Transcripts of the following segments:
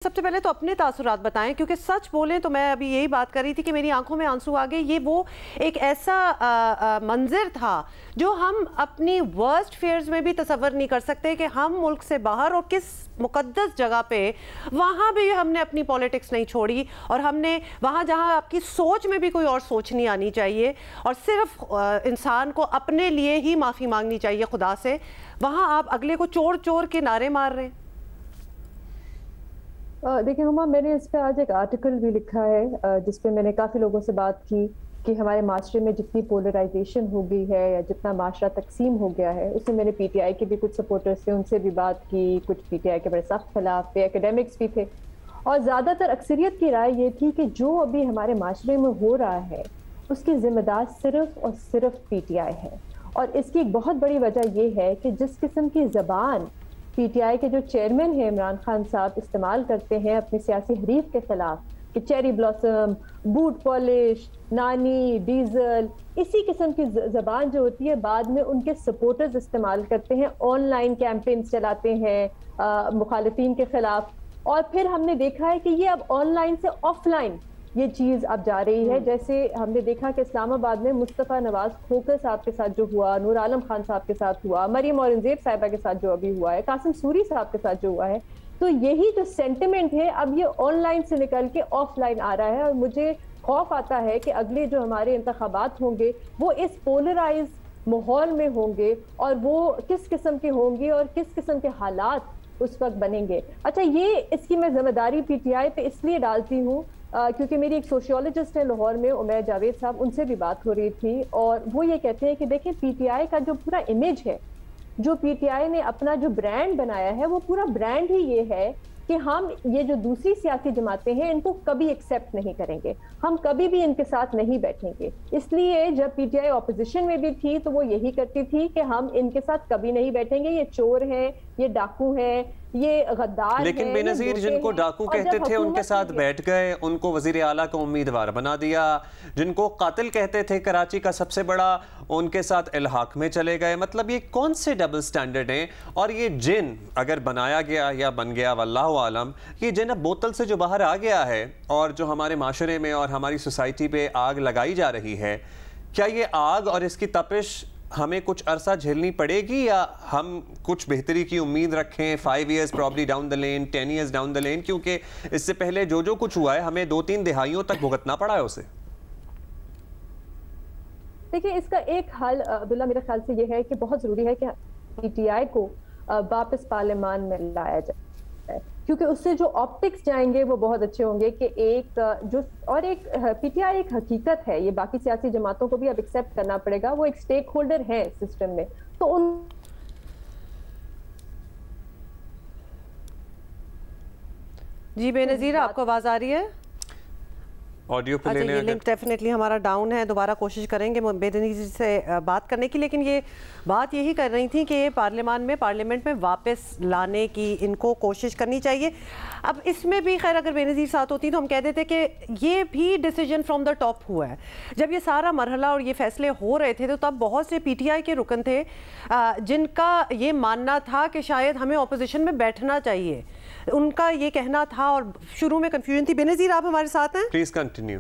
سب سے پہلے تو اپنے تاثرات بتائیں، کیونکہ سچ بولیں تو میں ابھی یہی بات کر رہی تھی کہ میری آنکھوں میں آنسو آ گئے۔ یہ وہ ایک ایسا منظر تھا جو ہم اپنی ورسٹ فیئرز میں بھی تصور نہیں کر سکتے کہ ہم ملک سے باہر اور کس مقدس جگہ پہ وہاں بھی ہم نے اپنی پولیٹکس نہیں چھوڑی، اور ہم نے وہاں جہاں آپ کی سوچ میں بھی کوئی اور سوچ نہیں آنی چاہیے اور صرف انسان کو اپنے لیے ہی معافی مانگنی چاہیے خدا سے، وہاں آپ اگلے کو چور چور کے نعرے مار رہے ہیں۔ دیکھیں ہما، میں نے اس پہ آج ایک آرٹیکل بھی لکھا ہے جس پہ میں نے کافی لوگوں سے بات کی کہ ہمارے معاشرے میں جتنی پولرائزیشن ہو گئی ہے یا جتنا معاشرہ تقسیم ہو گیا ہے، اس میں میں نے پی ٹی آئی کے بھی کچھ سپورٹرز تھے، ان سے بھی بات کی، کچھ پی ٹی آئی کے بڑے سخت خلاف تھے، ایکیڈیمکس بھی تھے، اور زیادہ تر اکثریت کی رائے یہ تھی کہ جو ابھی ہمارے معاشرے میں ہو رہا ہے اس کی ذمہ دار صرف اور صرف پی ٹی آئی ہے۔ اور اس کی ایک بہت بڑی وجہ یہ ہے کہ جس قسم کی زبان پی ٹی آئی کے جو چیئرمین ہیں عمران خان صاحب استعمال کرتے ہیں اپنے سیاسی حریف کے خلاف کہ چیری بلاسم، بوٹ پالش، نانی، ڈیزل، اسی قسم کی زبان جو ہوتی ہے بعد میں ان کے سپورٹرز استعمال کرتے ہیں، آن لائن کیمپینز چلاتے ہیں مخالفین کے خلاف، اور پھر ہم نے دیکھا ہے کہ یہ اب آن لائن سے آف لائن یہ چیز اب جا رہی ہے۔ جیسے ہم نے دیکھا کہ اسلام آباد میں مصطفیٰ نواز کھوکھر صاحب کے ساتھ جو ہوا، نور عالم خان صاحب کے ساتھ ہوا، مریم اورنگزیب صاحبہ کے ساتھ جو ابھی ہوا ہے، قاسم سوری صاحب کے ساتھ جو ہوا ہے، تو یہی جو سینٹیمنٹ ہے اب یہ آن لائن سے نکل کے آف لائن آ رہا ہے، اور مجھے خوف آتا ہے کہ اگلے جو ہمارے انتخابات ہوں گے وہ اس پولرائز ماحول میں ہوں گے، اور وہ کس قسم کے ہوں گے اور کس قسم کے حالات اس وقت بنیں گے۔ اچھا، یہ اس کی میں ذمہ داری پی ٹی آئی پہ اس لیے ڈالتی ہوں کیونکہ میری ایک سوشیولوجسٹ ہے لاہور میں، عمیر جاوید صاحب، ان سے بھی بات ہو رہی تھی، اور وہ یہ کہتے ہیں کہ دیکھیں پی ٹی آئی کا جو پورا امیج ہے، جو پی ٹی آئی نے اپنا جو برانڈ بنایا ہے، وہ پورا برانڈ ہی یہ ہے کہ ہم یہ جو دوسری سیاسی جماعتیں ہیں ان کو کبھی ایکسیپٹ نہیں کریں گے، ہم کبھی بھی ان کے ساتھ نہیں بیٹھیں گے۔ اس لیے جب پی ٹی آئی اپوزیشن میں بھی تھی تو وہ یہی کرتی تھی کہ ہم ان کے ساتھ کبھی نہیں بیٹھیں گے، یہ چور ہیں، یہ ڈاکو ہیں، یہ غدار ہیں۔ لیکن بے نظیر جن کو ڈاکو کہتے تھے ان کے ساتھ بیٹھ گئے، ان کو وزیر اعلیٰ کا امیدوار بنا دیا، جن کو قاتل کہتے تھے کراچی کا سب سے بڑا، ان کے ساتھ الحاق میں چلے گئے۔ مطلب یہ کون سے ڈبل سٹینڈرڈ ہیں؟ اور یہ جن اگر بنایا گیا یا بن گیا واللہ عالم، یہ جن اب بوتل سے جو باہر آ گیا ہے اور جو ہمارے معاشرے میں اور ہماری سوسائٹی پہ آگ لگائی جا رہی ہے، کیا یہ آگ اور اس کی تپش ہمیں کچھ عرصہ جھیلنی پڑے گی یا ہم کچھ بہتری کی امید رکھیں 5 years probably down the lane, 10 years down the lane، کیونکہ اس سے پہلے جو کچھ ہوا ہے ہمیں 2-3 دہائیوں تک بھگتنا پڑا ہے اسے؟ دیکھیں اس کا ایک حل عبداللہ میرے خیال سے یہ ہے کہ بہت ضروری ہے کہ پی ٹی آئی کو واپس پارلیمان میں لایا جائے، کیونکہ اس سے جو آپٹکس جائیں گے وہ بہت اچھے ہوں گے کہ ایک جو اور ایک پی ٹی آئی ایک حقیقت ہے، یہ باقی سیاسی جماعتوں کو بھی اب ایکسیپٹ کرنا پڑے گا، وہ ایک سٹیک ہولڈر ہے سسٹم میں، تو ان جی بے نظیر آپ کو آواز آ رہی ہے؟ آڈیو پہ اچھا، یہ لنک ڈیفینیٹلی ہمارا ڈاؤن ہے، دوبارہ کوشش کریں گے بے نظیر سے بات کرنے کی، لیکن یہ بات یہی کر رہی تھیں کہ پارلیمنٹ میں واپس لانے کی ان کو کوشش کرنی چاہیے۔ اب اس میں بھی خیر اگر بے نظیر ساتھ ہوتی تو ہم کہہ دیتے کہ یہ بھی ڈیسیجن فرام دا ٹاپ ہوا ہے۔ جب یہ سارا مرحلہ اور یہ فیصلے ہو رہے تھے تو تب بہت سے پی ٹی آئی کے رکن تھے جن کا یہ ماننا تھا کہ شاید ہمیں اپوزیشن میں بیٹھنا چاہیے، ان کا یہ کہنا تھا، اور شروع میں کنفیوژن تھی۔ بے نظیر آپ ہمارے ساتھ ہیں؟ Please continue.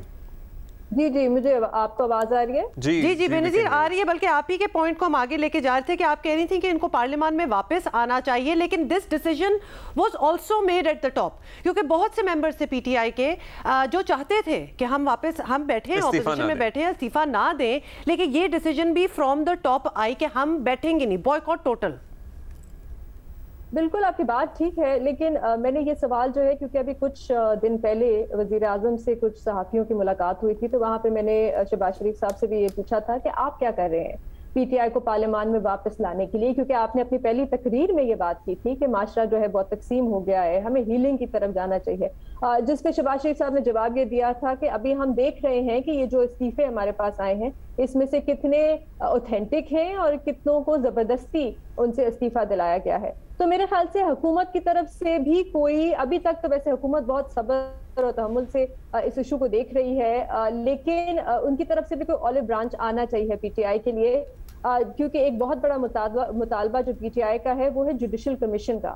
جی مجھے آپ کو آواز آ رہی ہے؟ جی بے نظیر آ رہی ہے، بلکہ آپ ہی کے پوائنٹ کو ہم آگے لے کے جا رہے تھے کہ آپ کہہ رہی تھیں کہ ان کو پارلیمان میں واپس آنا چاہیے، لیکن this decision was also made at the top, کیونکہ بہت سے ممبرز تھے پی ٹی آئی کے جو چاہتے تھے کہ ہم بیٹھیں، اپوزیشن میں بیٹھیں، استعفیٰ نہ دیں، لیکن یہ ڈیسیجن بھی فرام دا ٹاپ آئی کہ ہم بیٹھیں گے نہیں، بوائیکاٹ ٹوٹل۔ بالکل آپ کی بات ٹھیک ہے، لیکن میں نے یہ سوال جو ہے، کیونکہ ابھی کچھ دن پہلے وزیر اعظم سے کچھ صحافیوں کی ملاقات ہوئی تھی تو وہاں پہ میں نے شہباز شریف صاحب سے بھی یہ پوچھا تھا کہ آپ کیا کر رہے ہیں پی ٹی آئی کو پارلیمان میں واپس لانے کے لیے، کیونکہ آپ نے اپنی پہلی تقریر میں یہ بات کی تھی کہ معاشرہ جو ہے بہت تقسیم ہو گیا ہے، ہمیں ہیلنگ کی طرف جانا چاہیے، جس پہ شہباز شریف صاحب نے جواب یہ دیا تھا کہ ابھی ہم دیکھ رہے ہیں کہ یہ جو استعفے ہمارے پاس آئے ہیں اس میں سے کتنے اوتھینٹک ہیں اور کتنوں کو زبردستی ان سے استعفیٰ دلایا گیا ہے۔ تو میرے خیال سے حکومت کی طرف سے بھی کوئی، ابھی تک تو ویسے حکومت بہت صبر اور تحمل سے اس ایشو کو دیکھ رہی ہے، لیکن ان کی طرف سے بھی کوئی اولیو برانچ آنا چاہیے پی ٹی آئی کے لیے، کیونکہ ایک بہت بڑا مطالبہ جو پی ٹی آئی کا ہے وہ ہے جوڈیشل کمیشن کا،